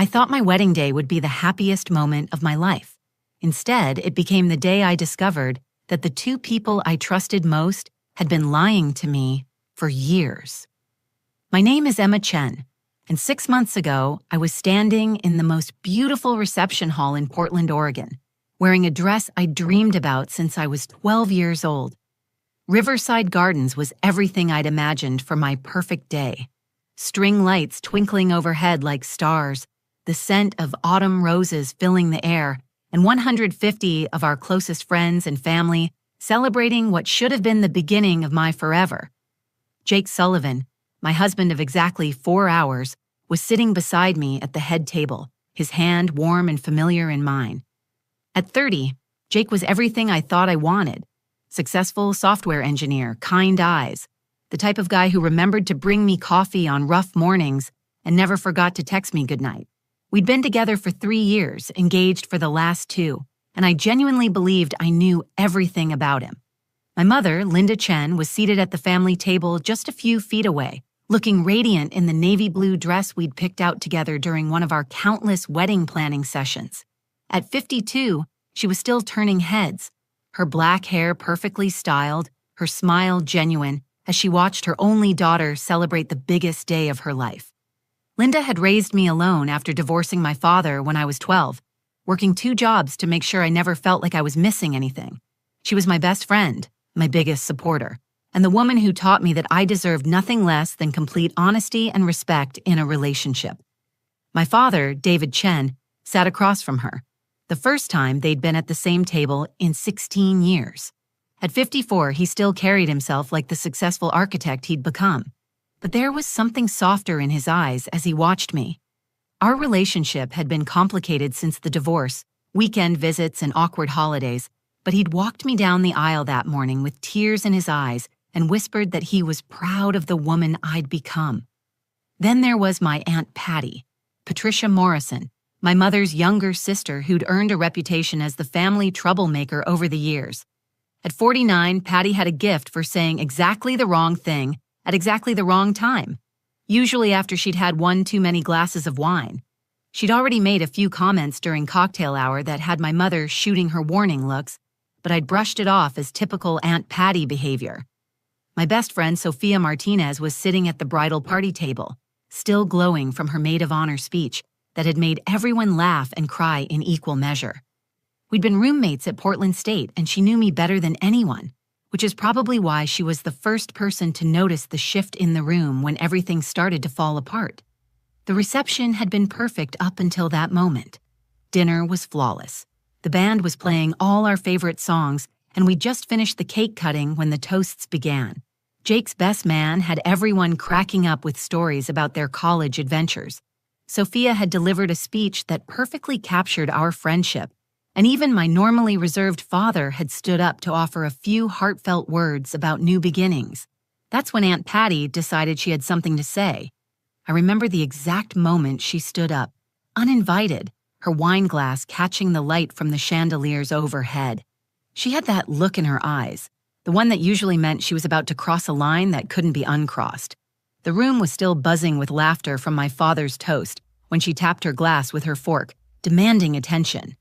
I thought my wedding day would be the happiest moment of my life. Instead, it became the day I discovered that the two people I trusted most had been lying to me for years. My name is Emma Chen, and 6 months ago, I was standing in the most beautiful reception hall in Portland, Oregon, wearing a dress I dreamed about since I was 12 years old. Riverside Gardens was everything I'd imagined for my perfect day. String lights twinkling overhead like stars, the scent of autumn roses filling the air, and 150 of our closest friends and family celebrating what should have been the beginning of my forever. Jake Sullivan, my husband of exactly 4 hours, was sitting beside me at the head table, his hand warm and familiar in mine. At 30, Jake was everything I thought I wanted. Successful software engineer, kind eyes, the type of guy who remembered to bring me coffee on rough mornings and never forgot to text me goodnight. We'd been together for 3 years, engaged for the last 2, and I genuinely believed I knew everything about him. My mother, Linda Chen, was seated at the family table just a few feet away, looking radiant in the navy blue dress we'd picked out together during one of our countless wedding planning sessions. At 52, she was still turning heads, her black hair perfectly styled, her smile genuine, as she watched her only daughter celebrate the biggest day of her life. Linda had raised me alone after divorcing my father when I was 12, working 2 jobs to make sure I never felt like I was missing anything. She was my best friend, my biggest supporter, and the woman who taught me that I deserved nothing less than complete honesty and respect in a relationship. My father, David Chen, sat across from her, the first time they'd been at the same table in 16 years. At 54, he still carried himself like the successful architect he'd become. But there was something softer in his eyes as he watched me. Our relationship had been complicated since the divorce, weekend visits and awkward holidays, but he'd walked me down the aisle that morning with tears in his eyes and whispered that he was proud of the woman I'd become. Then there was my Aunt Patty, Patricia Morrison, my mother's younger sister who'd earned a reputation as the family troublemaker over the years. At 49, Patty had a gift for saying exactly the wrong thing at exactly the wrong time, usually after she'd had one too many glasses of wine. She'd already made a few comments during cocktail hour that had my mother shooting her warning looks, but I'd brushed it off as typical Aunt Patty behavior. My best friend, Sophia Martinez, was sitting at the bridal party table, still glowing from her maid of honor speech that had made everyone laugh and cry in equal measure. We'd been roommates at Portland State, and she knew me better than anyone, which is probably why she was the first person to notice the shift in the room when everything started to fall apart. The reception had been perfect up until that moment. Dinner was flawless. The band was playing all our favorite songs, and we just finished the cake cutting when the toasts began. Jake's best man had everyone cracking up with stories about their college adventures. Sophia had delivered a speech that perfectly captured our friendship, and even my normally reserved father had stood up to offer a few heartfelt words about new beginnings. That's when Aunt Patty decided she had something to say. I remember the exact moment she stood up, uninvited, her wine glass catching the light from the chandeliers overhead. She had that look in her eyes, the one that usually meant she was about to cross a line that couldn't be uncrossed. The room was still buzzing with laughter from my father's toast when she tapped her glass with her fork, demanding attention.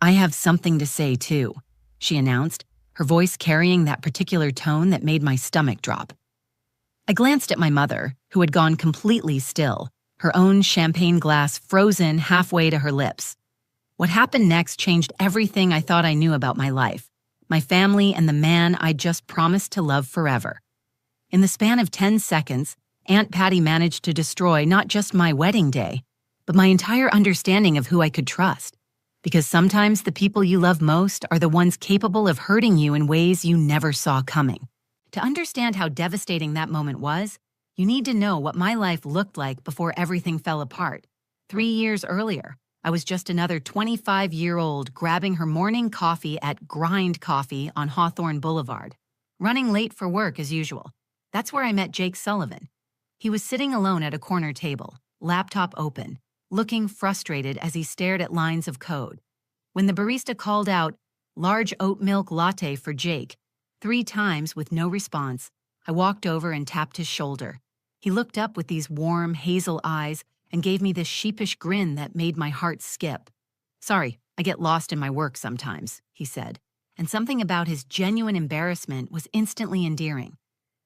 "I have something to say, too," she announced, her voice carrying that particular tone that made my stomach drop. I glanced at my mother, who had gone completely still, her own champagne glass frozen halfway to her lips. What happened next changed everything I thought I knew about my life, my family, and the man I'd just promised to love forever. In the span of 10 seconds, Aunt Patty managed to destroy not just my wedding day, but my entire understanding of who I could trust. Because sometimes the people you love most are the ones capable of hurting you in ways you never saw coming. To understand how devastating that moment was, you need to know what my life looked like before everything fell apart. 3 years earlier, I was just another 25-year-old grabbing her morning coffee at Grind Coffee on Hawthorne Boulevard, running late for work as usual. That's where I met Jake Sullivan. He was sitting alone at a corner table, laptop open, looking frustrated as he stared at lines of code. When the barista called out, "Large oat milk latte for Jake," 3 times with no response, I walked over and tapped his shoulder. He looked up with these warm, hazel eyes, and gave me this sheepish grin that made my heart skip. "Sorry, I get lost in my work sometimes," he said, and something about his genuine embarrassment was instantly endearing.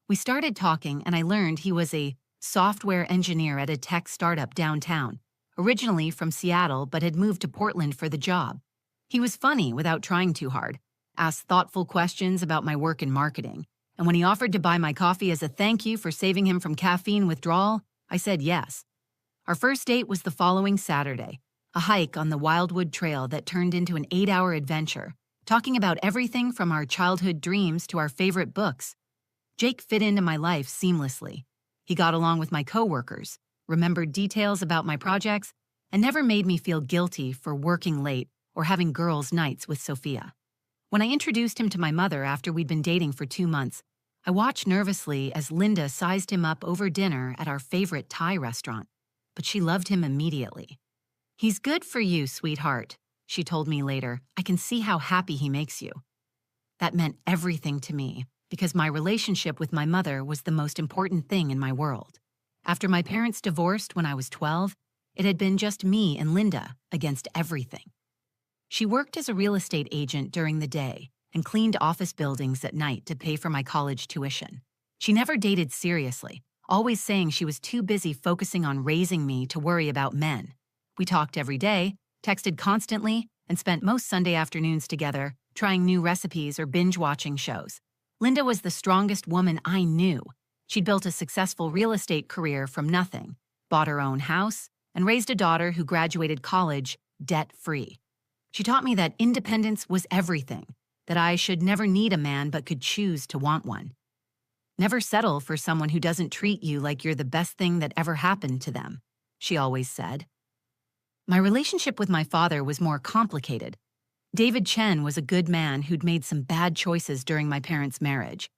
We started talking, and I learned he was a software engineer at a tech startup downtown, originally from Seattle but had moved to Portland for the job. He was funny without trying too hard, asked thoughtful questions about my work in marketing, and when he offered to buy my coffee as a thank you for saving him from caffeine withdrawal, I said yes. Our first date was the following Saturday, a hike on the Wildwood Trail that turned into an 8-hour adventure, talking about everything from our childhood dreams to our favorite books. Jake fit into my life seamlessly. He got along with my coworkers, remembered details about my projects, and never made me feel guilty for working late or having girls' nights with Sophia. When I introduced him to my mother after we'd been dating for 2 months, I watched nervously as Linda sized him up over dinner at our favorite Thai restaurant, but she loved him immediately. "He's good for you, sweetheart," she told me later. "I can see how happy he makes you." That meant everything to me, because my relationship with my mother was the most important thing in my world. After my parents divorced when I was 12, it had been just me and Linda against everything. She worked as a real estate agent during the day and cleaned office buildings at night to pay for my college tuition. She never dated seriously, always saying she was too busy focusing on raising me to worry about men. We talked every day, texted constantly, and spent most Sunday afternoons together, trying new recipes or binge-watching shows. Linda was the strongest woman I knew. She'd built a successful real estate career from nothing, bought her own house, and raised a daughter who graduated college debt-free. She taught me that independence was everything, that I should never need a man but could choose to want one. Never settle for someone who doesn't treat you like you're the best thing that ever happened to them, she always said. My relationship with my father was more complicated. David Chen was a good man who'd made some bad choices during my parents' marriage.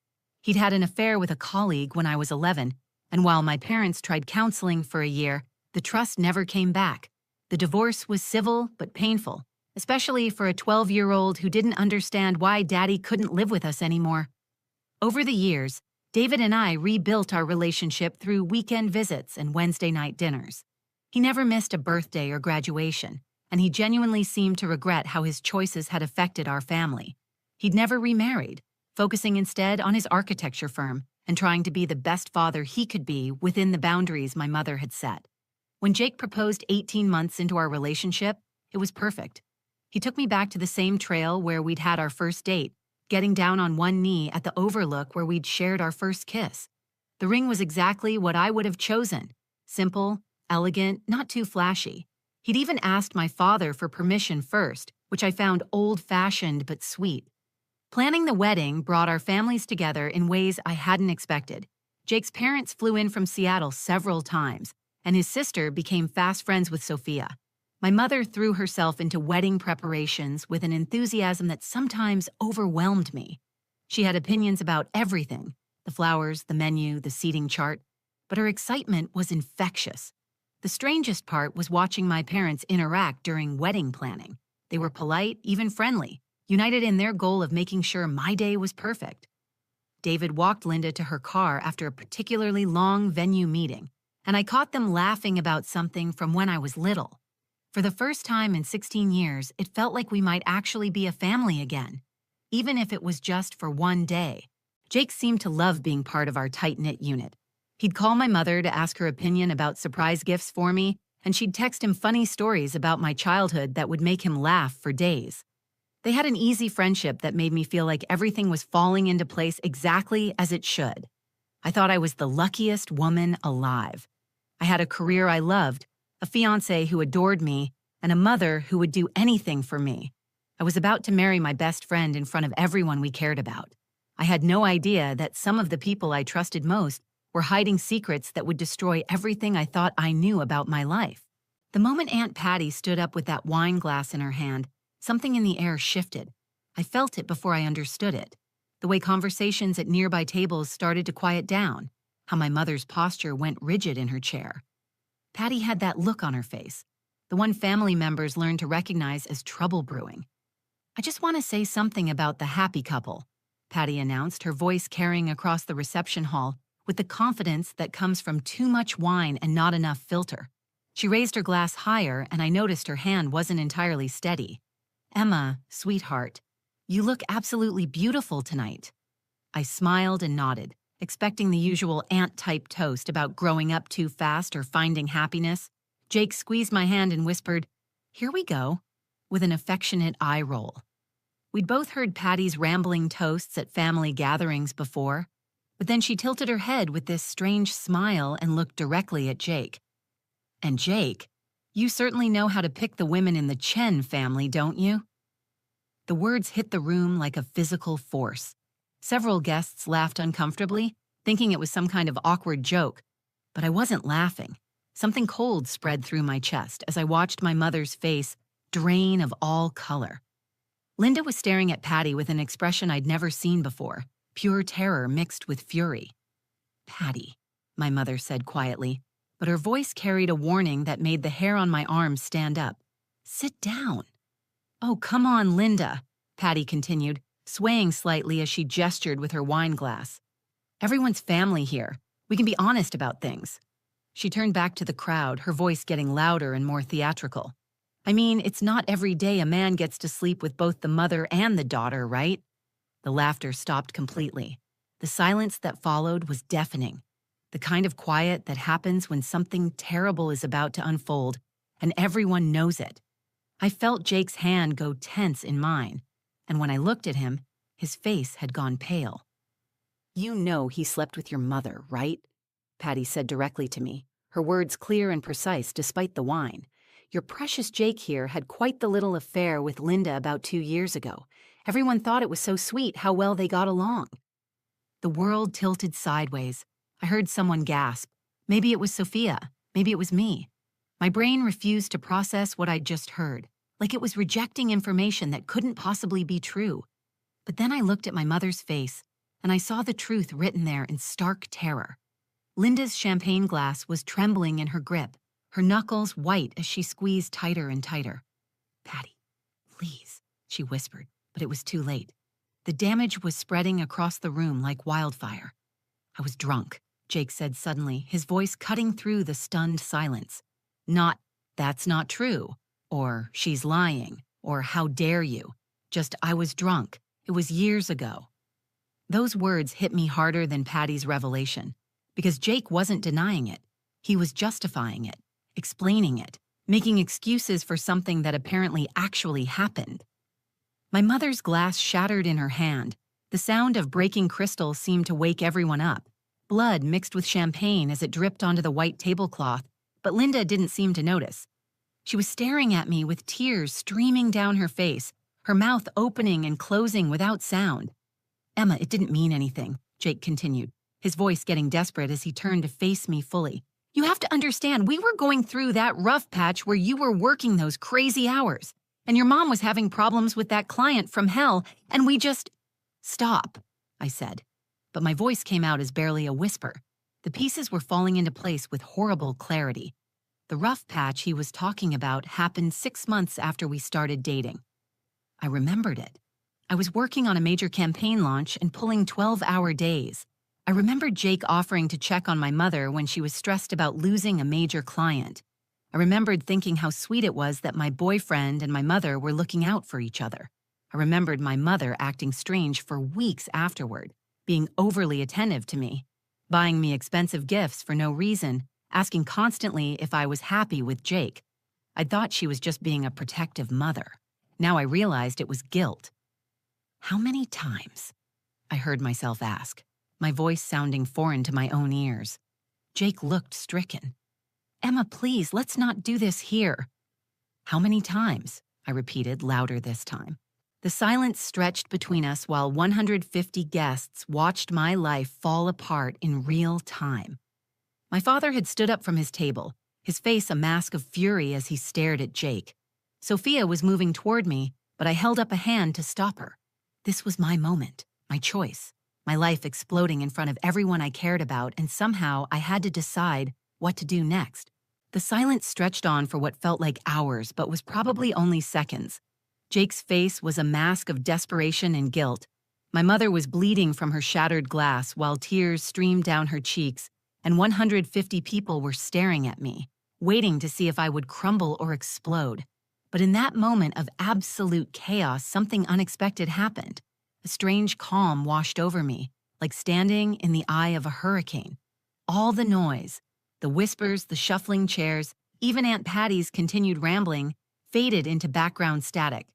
He'd had an affair with a colleague when I was 11, and while my parents tried counseling for a year, the trust never came back. The divorce was civil but painful, especially for a 12-year-old who didn't understand why Daddy couldn't live with us anymore. Over the years, David and I rebuilt our relationship through weekend visits and Wednesday night dinners. He never missed a birthday or graduation, and he genuinely seemed to regret how his choices had affected our family. He'd never remarried, focusing instead on his architecture firm and trying to be the best father he could be within the boundaries my mother had set. When Jake proposed 18 months into our relationship, it was perfect. He took me back to the same trail where we'd had our first date, getting down on one knee at the overlook where we'd shared our first kiss. The ring was exactly what I would have chosen. Simple, elegant, not too flashy. He'd even asked my father for permission first, which I found old-fashioned but sweet. Planning the wedding brought our families together in ways I hadn't expected. Jake's parents flew in from Seattle several times, and his sister became fast friends with Sophia. My mother threw herself into wedding preparations with an enthusiasm that sometimes overwhelmed me. She had opinions about everything, the flowers, the menu, the seating chart, but her excitement was infectious. The strangest part was watching my parents interact during wedding planning. They were polite, even friendly, united in their goal of making sure my day was perfect. David walked Linda to her car after a particularly long venue meeting, and I caught them laughing about something from when I was little. For the first time in 16 years, it felt like we might actually be a family again, even if it was just for one day. Jake seemed to love being part of our tight-knit unit. He'd call my mother to ask her opinion about surprise gifts for me, and she'd text him funny stories about my childhood that would make him laugh for days. They had an easy friendship that made me feel like everything was falling into place exactly as it should. I thought I was the luckiest woman alive. I had a career I loved, a fiancé who adored me, and a mother who would do anything for me. I was about to marry my best friend in front of everyone we cared about. I had no idea that some of the people I trusted most were hiding secrets that would destroy everything I thought I knew about my life. The moment Aunt Patty stood up with that wine glass in her hand, something in the air shifted. I felt it before I understood it. The way conversations at nearby tables started to quiet down, how my mother's posture went rigid in her chair. Patty had that look on her face, the one family members learned to recognize as trouble brewing. "I just want to say something about the happy couple," Patty announced, her voice carrying across the reception hall with the confidence that comes from too much wine and not enough filter. She raised her glass higher, and I noticed her hand wasn't entirely steady. "Emma, sweetheart, you look absolutely beautiful tonight." I smiled and nodded, expecting the usual aunt-type toast about growing up too fast or finding happiness. Jake squeezed my hand and whispered, "Here we go," with an affectionate eye roll. We'd both heard Patty's rambling toasts at family gatherings before, but then she tilted her head with this strange smile and looked directly at Jake. "And Jake, you certainly know how to pick the women in the Chen family, don't you?" The words hit the room like a physical force. Several guests laughed uncomfortably, thinking it was some kind of awkward joke, but I wasn't laughing. Something cold spread through my chest as I watched my mother's face drain of all color. Linda was staring at Patty with an expression I'd never seen before, pure terror mixed with fury. "Patty," my mother said quietly, but her voice carried a warning that made the hair on my arms stand up. "Sit down." "Oh, come on, Linda," Patty continued, swaying slightly as she gestured with her wine glass. "Everyone's family here. We can be honest about things." She turned back to the crowd, her voice getting louder and more theatrical. "I mean, it's not every day a man gets to sleep with both the mother and the daughter, right?" The laughter stopped completely. The silence that followed was deafening, the kind of quiet that happens when something terrible is about to unfold, and everyone knows it. I felt Jake's hand go tense in mine, and when I looked at him, his face had gone pale. "You know he slept with your mother, right?" Patty said directly to me, her words clear and precise despite the wine. "Your precious Jake here had quite the little affair with Linda about 2 years ago. Everyone thought it was so sweet how well they got along." The world tilted sideways. I heard someone gasp. Maybe it was Sophia. Maybe it was me. My brain refused to process what I'd just heard, like it was rejecting information that couldn't possibly be true. But then I looked at my mother's face, and I saw the truth written there in stark terror. Linda's champagne glass was trembling in her grip, her knuckles white as she squeezed tighter and tighter. "Patty, please," she whispered, but it was too late. The damage was spreading across the room like wildfire. "I was drunk," Jake said suddenly, his voice cutting through the stunned silence. Not, "That's not true," or "She's lying," or "How dare you?" Just, "I was drunk. It was years ago." Those words hit me harder than Patty's revelation, because Jake wasn't denying it. He was justifying it, explaining it, making excuses for something that apparently actually happened. My mother's glass shattered in her hand. The sound of breaking crystal seemed to wake everyone up. Blood mixed with champagne as it dripped onto the white tablecloth, but Linda didn't seem to notice. She was staring at me with tears streaming down her face, her mouth opening and closing without sound. "Emma, it didn't mean anything," Jake continued, his voice getting desperate as he turned to face me fully. "You have to understand, we were going through that rough patch where you were working those crazy hours, and your mom was having problems with that client from hell, and we just—" "Stop," I said, but my voice came out as barely a whisper. The pieces were falling into place with horrible clarity. The rough patch he was talking about happened 6 months after we started dating. I remembered it. I was working on a major campaign launch and pulling 12-hour days. I remembered Jake offering to check on my mother when she was stressed about losing a major client. I remembered thinking how sweet it was that my boyfriend and my mother were looking out for each other. I remembered my mother acting strange for weeks afterward, being overly attentive to me, buying me expensive gifts for no reason, asking constantly if I was happy with Jake. I thought she was just being a protective mother. Now I realized it was guilt. "How many times?" I heard myself ask, my voice sounding foreign to my own ears. Jake looked stricken. "Emma, please, let's not do this here." "How many times?" I repeated, louder this time. The silence stretched between us while 150 guests watched my life fall apart in real time. My father had stood up from his table, his face a mask of fury as he stared at Jake. Sophia was moving toward me, but I held up a hand to stop her. This was my moment, my choice, my life exploding in front of everyone I cared about, and somehow I had to decide what to do next. The silence stretched on for what felt like hours, but was probably only seconds. Jake's face was a mask of desperation and guilt. My mother was bleeding from her shattered glass while tears streamed down her cheeks, and 150 people were staring at me, waiting to see if I would crumble or explode. But in that moment of absolute chaos, something unexpected happened. A strange calm washed over me, like standing in the eye of a hurricane. All the noise, the whispers, the shuffling chairs, even Aunt Patty's continued rambling, faded into background static.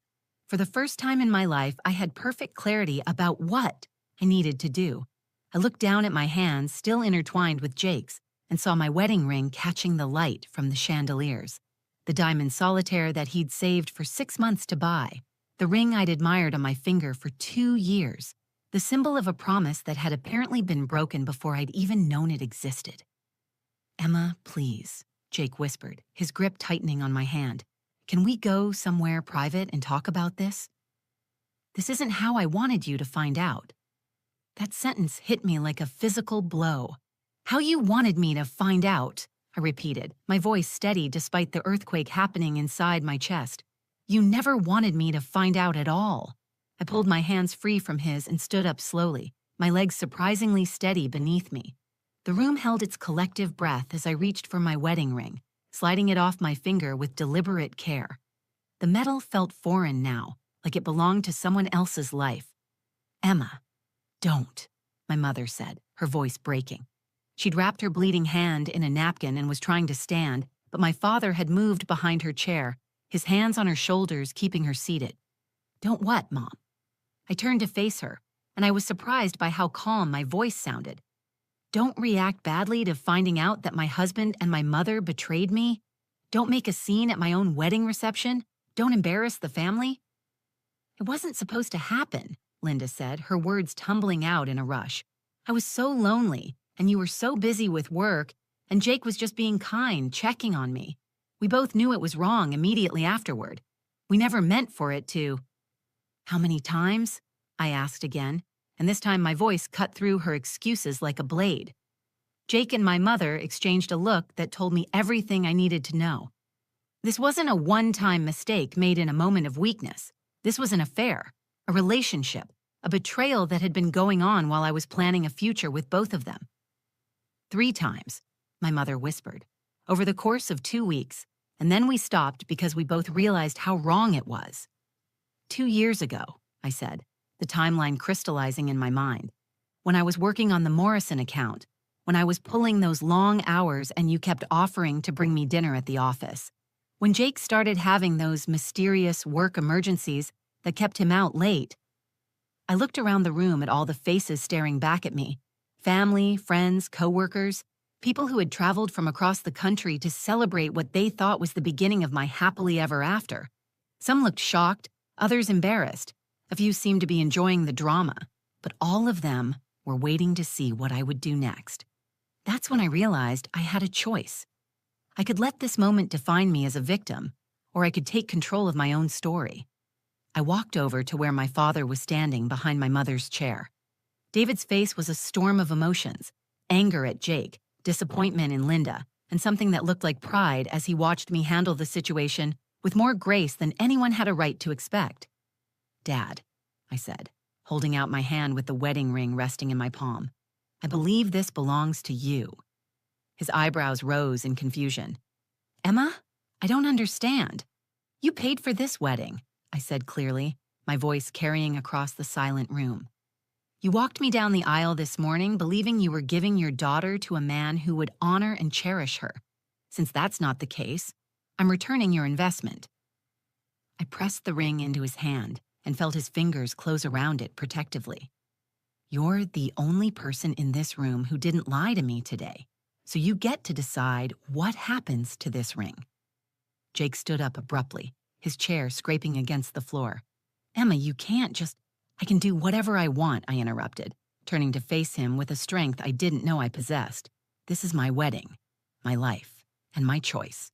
For the first time in my life, I had perfect clarity about what I needed to do. I looked down at my hands, still intertwined with Jake's, and saw my wedding ring catching the light from the chandeliers. The diamond solitaire that he'd saved for 6 months to buy. The ring I'd admired on my finger for 2 years. The symbol of a promise that had apparently been broken before I'd even known it existed. "Emma, please," Jake whispered, his grip tightening on my hand. "Can we go somewhere private and talk about this? This isn't how I wanted you to find out." That sentence hit me like a physical blow. "How you wanted me to find out," I repeated, my voice steady despite the earthquake happening inside my chest. "You never wanted me to find out at all." I pulled my hands free from his and stood up slowly, my legs surprisingly steady beneath me. The room held its collective breath as I reached for my wedding ring, sliding it off my finger with deliberate care. The metal felt foreign now, like it belonged to someone else's life. "Emma, don't," my mother said, her voice breaking. She'd wrapped her bleeding hand in a napkin and was trying to stand, but my father had moved behind her chair, his hands on her shoulders keeping her seated. "Don't what, Mom?" I turned to face her, and I was surprised by how calm my voice sounded. "Don't react badly to finding out that my husband and my mother betrayed me. Don't make a scene at my own wedding reception. Don't embarrass the family." "It wasn't supposed to happen," Linda said, her words tumbling out in a rush. "I was so lonely, and you were so busy with work, and Jake was just being kind, checking on me. We both knew it was wrong immediately afterward. We never meant for it to—" "How many times?" I asked again, and this time my voice cut through her excuses like a blade. Jake and my mother exchanged a look that told me everything I needed to know. This wasn't a one-time mistake made in a moment of weakness. This was an affair, a relationship, a betrayal that had been going on while I was planning a future with both of them. 3 times, my mother whispered, over the course of 2 weeks, and then we stopped because we both realized how wrong it was. 2 years ago, I said, the timeline crystallizing in my mind, when I was working on the Morrison account, when I was pulling those long hours and you kept offering to bring me dinner at the office, when Jake started having those mysterious work emergencies that kept him out late. I looked around the room at all the faces staring back at me. Family, friends, coworkers, people who had traveled from across the country to celebrate what they thought was the beginning of my happily ever after. Some looked shocked, others embarrassed. A few seemed to be enjoying the drama, but all of them were waiting to see what I would do next. That's when I realized I had a choice. I could let this moment define me as a victim, or I could take control of my own story. I walked over to where my father was standing behind my mother's chair. David's face was a storm of emotions, anger at Jake, disappointment in Linda, and something that looked like pride as he watched me handle the situation with more grace than anyone had a right to expect. "Dad," I said, holding out my hand with the wedding ring resting in my palm, "I believe this belongs to you." His eyebrows rose in confusion. "Emma, I don't understand. You paid for this wedding," I said clearly, my voice carrying across the silent room. "You walked me down the aisle this morning believing you were giving your daughter to a man who would honor and cherish her. Since that's not the case, I'm returning your investment." I pressed the ring into his hand and felt his fingers close around it protectively. "You're the only person in this room who didn't lie to me today, so you get to decide what happens to this ring." Jake stood up abruptly, his chair scraping against the floor. "Emma, you can't just—" "I can do whatever I want," I interrupted, turning to face him with a strength I didn't know I possessed. "This is my wedding, my life, and my choice.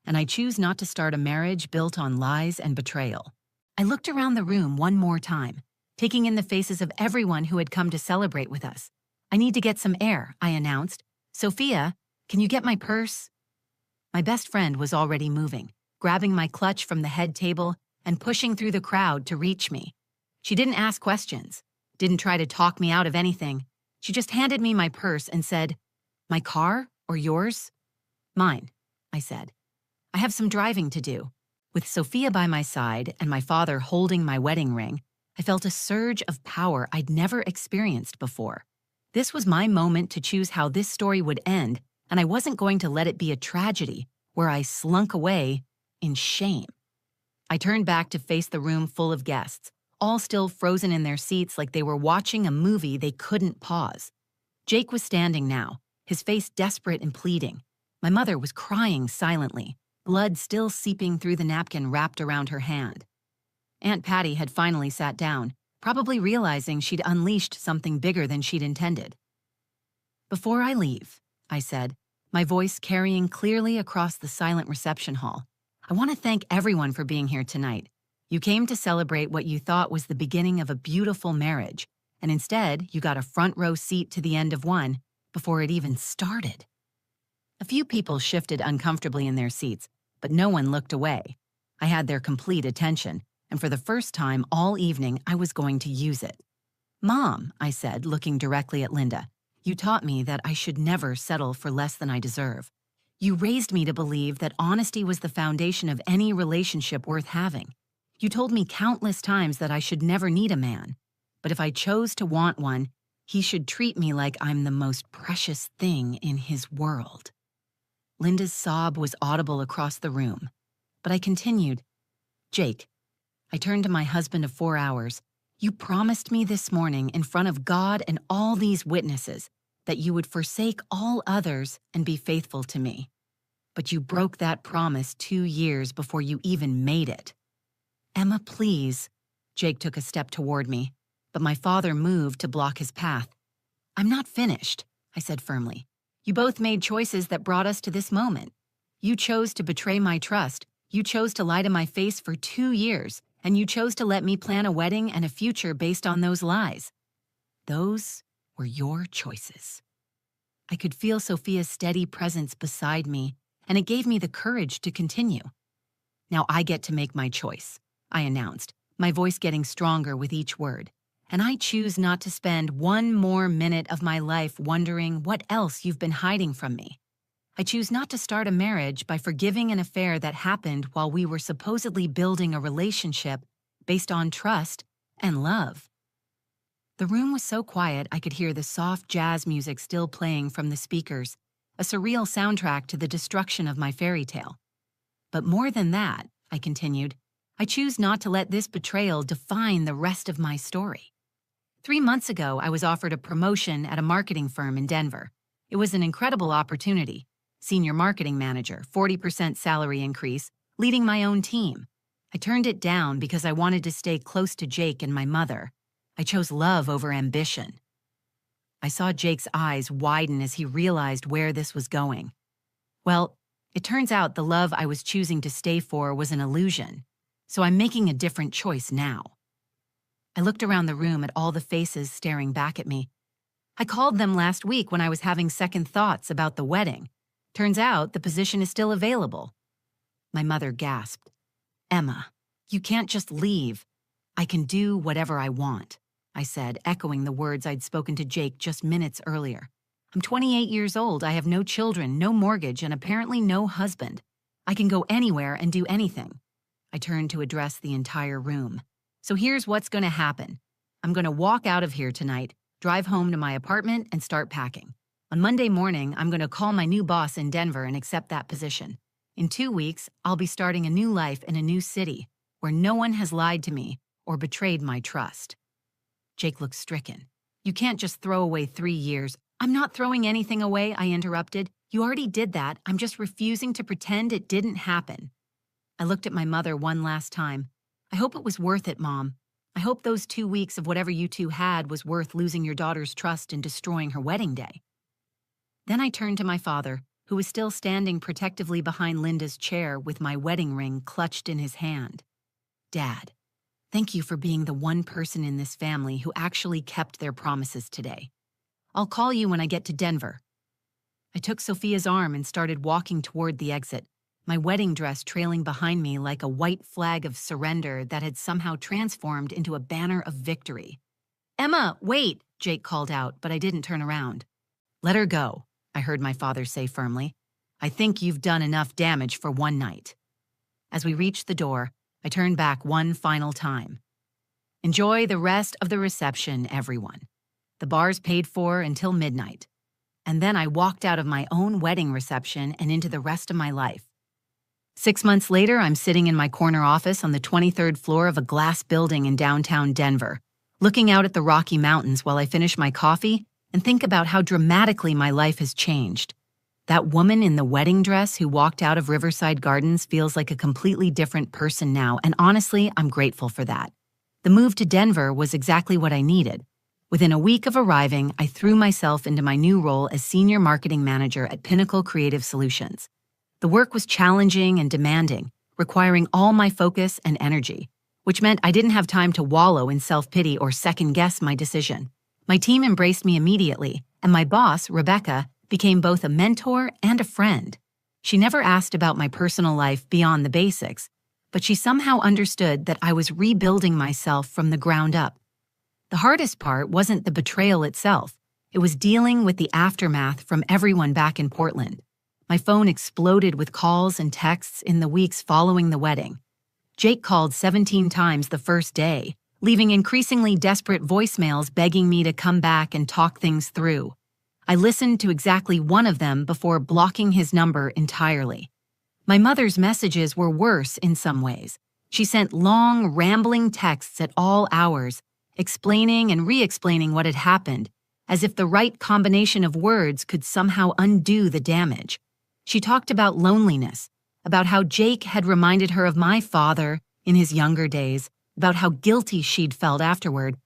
And I choose not to start a marriage built on lies and betrayal." I looked around the room one more time, taking in the faces of everyone who had come to celebrate with us. "I need to get some air," I announced. "Sophia, can you get my purse?" My best friend was already moving, grabbing my clutch from the head table and pushing through the crowd to reach me. She didn't ask questions, didn't try to talk me out of anything. She just handed me my purse and said, "My car or yours?" "Mine," I said. I have some driving to do. With Sophia by my side and my father holding my wedding ring, I felt a surge of power I'd never experienced before. This was my moment to choose how this story would end, and I wasn't going to let it be a tragedy where I slunk away in shame. I turned back to face the room full of guests, all still frozen in their seats like they were watching a movie they couldn't pause. Jake was standing now, his face desperate and pleading. My mother was crying silently, blood still seeping through the napkin wrapped around her hand. Aunt Patty had finally sat down, probably realizing she'd unleashed something bigger than she'd intended. "Before I leave," I said, my voice carrying clearly across the silent reception hall, "I want to thank everyone for being here tonight. You came to celebrate what you thought was the beginning of a beautiful marriage, and instead you got a front row seat to the end of one before it even started." A few people shifted uncomfortably in their seats, but no one looked away. I had their complete attention, and for the first time all evening I was going to use it. "Mom," I said, looking directly at Linda, "you taught me that I should never settle for less than I deserve. You raised me to believe that honesty was the foundation of any relationship worth having. You told me countless times that I should never need a man, but if I chose to want one, he should treat me like I'm the most precious thing in his world." Linda's sob was audible across the room, but I continued, "Jake," I turned to my husband of 4 hours, "you promised me this morning in front of God and all these witnesses that you would forsake all others and be faithful to me. But you broke that promise 2 years before you even made it." "Emma, please." Jake took a step toward me, but my father moved to block his path. "I'm not finished," I said firmly. "You both made choices that brought us to this moment. You chose to betray my trust, you chose to lie to my face for 2 years, and you chose to let me plan a wedding and a future based on those lies. Those were your choices." I could feel Sophia's steady presence beside me, and it gave me the courage to continue. "Now I get to make my choice," I announced, my voice getting stronger with each word. "And I choose not to spend one more minute of my life wondering what else you've been hiding from me. I choose not to start a marriage by forgiving an affair that happened while we were supposedly building a relationship based on trust and love." The room was so quiet I could hear the soft jazz music still playing from the speakers, a surreal soundtrack to the destruction of my fairy tale. "But more than that," I continued, "I choose not to let this betrayal define the rest of my story. 3 months ago, I was offered a promotion at a marketing firm in Denver. It was an incredible opportunity. Senior marketing manager, 40% salary increase, leading my own team. I turned it down because I wanted to stay close to Jake and my mother. I chose love over ambition." I saw Jake's eyes widen as he realized where this was going. "Well, it turns out the love I was choosing to stay for was an illusion, so I'm making a different choice now." I looked around the room at all the faces staring back at me. "I called them last week when I was having second thoughts about the wedding. Turns out the position is still available." My mother gasped. "Emma, you can't just leave." "I can do whatever I want," I said, echoing the words I'd spoken to Jake just minutes earlier. "I'm 28 years old, I have no children, no mortgage, and apparently no husband. I can go anywhere and do anything." I turned to address the entire room. "So here's what's going to happen. I'm going to walk out of here tonight, drive home to my apartment, and start packing. On Monday morning, I'm going to call my new boss in Denver and accept that position. In 2 weeks, I'll be starting a new life in a new city where no one has lied to me or betrayed my trust." Jake looked stricken. "You can't just throw away 3 years." "I'm not throwing anything away," I interrupted. "You already did that. I'm just refusing to pretend it didn't happen." I looked at my mother one last time. "I hope it was worth it, Mom. I hope those 2 weeks of whatever you two had was worth losing your daughter's trust and destroying her wedding day." Then I turned to my father, who was still standing protectively behind Linda's chair with my wedding ring clutched in his hand. "Dad, thank you for being the one person in this family who actually kept their promises today. I'll call you when I get to Denver." I took Sophia's arm and started walking toward the exit, my wedding dress trailing behind me like a white flag of surrender that had somehow transformed into a banner of victory. "Emma, wait!" Jake called out, but I didn't turn around. "Let her go," I heard my father say firmly. I think you've done enough damage for one night." As we reached the door, I turned back one final time. "Enjoy the rest of the reception, everyone. The bar's paid for until midnight." And then I walked out of my own wedding reception and into the rest of my life. 6 months later, I'm sitting in my corner office on the 23rd floor of a glass building in downtown Denver, looking out at the Rocky Mountains while I finish my coffee and think about how dramatically my life has changed. That woman in the wedding dress who walked out of Riverside Gardens feels like a completely different person now, and honestly, I'm grateful for that. The move to Denver was exactly what I needed. Within a week of arriving, I threw myself into my new role as Senior Marketing Manager at Pinnacle Creative Solutions. The work was challenging and demanding, requiring all my focus and energy, which meant I didn't have time to wallow in self-pity or second-guess my decision. My team embraced me immediately, and my boss, Rebecca, became both a mentor and a friend. She never asked about my personal life beyond the basics, but she somehow understood that I was rebuilding myself from the ground up. The hardest part wasn't the betrayal itself. It was dealing with the aftermath from everyone back in Portland. My phone exploded with calls and texts in the weeks following the wedding. Jake called 17 times the first day, leaving increasingly desperate voicemails begging me to come back and talk things through. I listened to exactly one of them before blocking his number entirely. My mother's messages were worse in some ways. She sent long, rambling texts at all hours, explaining and re-explaining what had happened, as if the right combination of words could somehow undo the damage. She talked about loneliness, about how Jake had reminded her of my father in his younger days, about how guilty she'd felt afterward.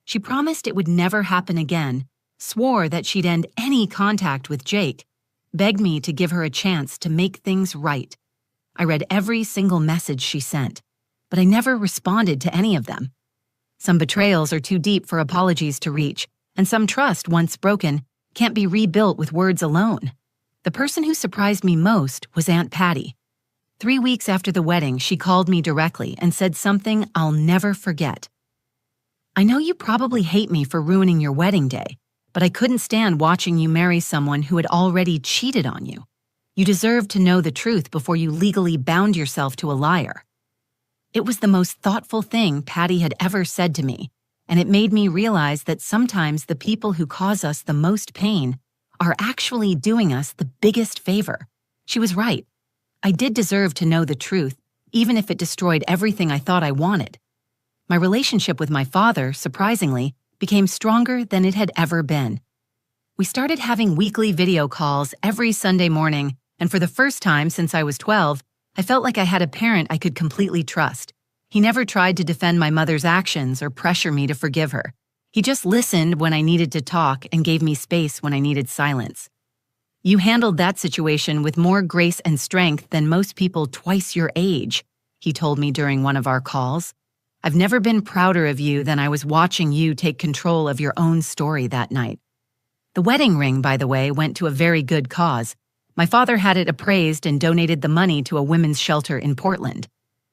She promised it would never happen again, swore that she'd end any contact with Jake, begged me to give her a chance to make things right. I read every single message she sent, but I never responded to any of them. Some betrayals are too deep for apologies to reach, and some trust, once broken, can't be rebuilt with words alone. The person who surprised me most was Aunt Patty. 3 weeks after the wedding, she called me directly and said something I'll never forget. "I know you probably hate me for ruining your wedding day, but I couldn't stand watching you marry someone who had already cheated on you. You deserve to know the truth before you legally bound yourself to a liar." It was the most thoughtful thing Patty had ever said to me, and it made me realize that sometimes the people who cause us the most pain are actually doing us the biggest favor. She was right. I did deserve to know the truth, even if it destroyed everything I thought I wanted. My relationship with my father, surprisingly, became stronger than it had ever been. We started having weekly video calls every Sunday morning, and for the first time since I was 12, I felt like I had a parent I could completely trust. He never tried to defend my mother's actions or pressure me to forgive her. He just listened when I needed to talk and gave me space when I needed silence. "You handled that situation with more grace and strength than most people twice your age," he told me during one of our calls. "I've never been prouder of you than I was watching you take control of your own story that night." The wedding ring, by the way, went to a very good cause. My father had it appraised and donated the money to a women's shelter in Portland.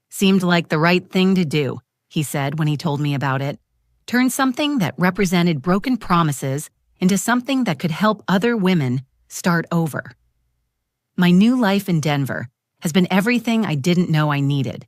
"Seemed like the right thing to do," he said when he told me about it. Turn something that represented broken promises into something that could help other women start over. My new life in Denver has been everything I didn't know I needed.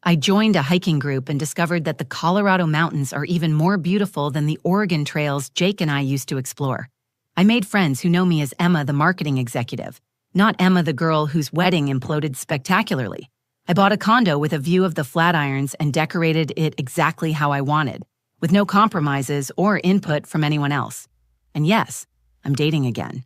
I joined a hiking group and discovered that the Colorado mountains are even more beautiful than the Oregon trails Jake and I used to explore. I made friends who know me as Emma, the marketing executive, not Emma, the girl whose wedding imploded spectacularly. I bought a condo with a view of the Flatirons and decorated it exactly how I wanted, with no compromises or input from anyone else. And yes, I'm dating again.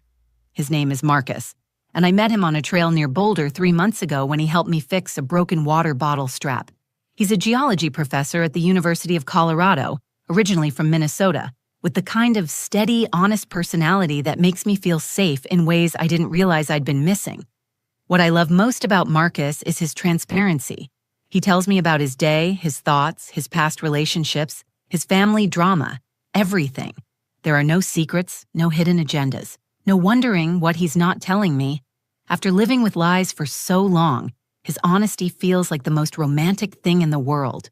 His name is Marcus, and I met him on a trail near Boulder 3 months ago when he helped me fix a broken water bottle strap. He's a geology professor at the University of Colorado, originally from Minnesota, with the kind of steady, honest personality that makes me feel safe in ways I didn't realize I'd been missing. What I love most about Marcus is his transparency. He tells me about his day, his thoughts, his past relationships, his family drama, everything. There are no secrets, no hidden agendas, no wondering what he's not telling me. After living with lies for so long, his honesty feels like the most romantic thing in the world.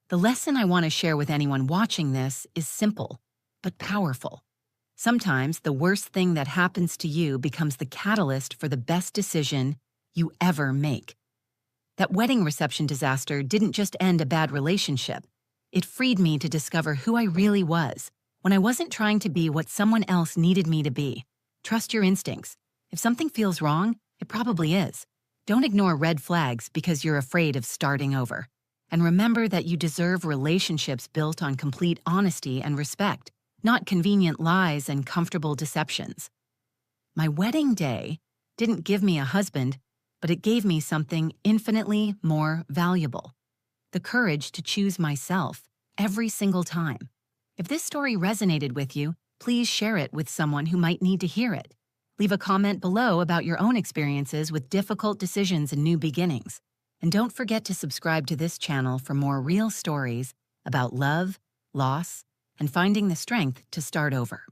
The lesson I want to share with anyone watching this is simple, but powerful. Sometimes the worst thing that happens to you becomes the catalyst for the best decision you ever make. That wedding reception disaster didn't just end a bad relationship. It freed me to discover who I really was when I wasn't trying to be what someone else needed me to be. Trust your instincts. If something feels wrong, it probably is. Don't ignore red flags because you're afraid of starting over. And remember that you deserve relationships built on complete honesty and respect, not convenient lies and comfortable deceptions. My wedding day didn't give me a husband, but it gave me something infinitely more valuable: the courage to choose myself every single time. If this story resonated with you, please share it with someone who might need to hear it. Leave a comment below about your own experiences with difficult decisions and new beginnings. And don't forget to subscribe to this channel for more real stories about love, loss, and finding the strength to start over.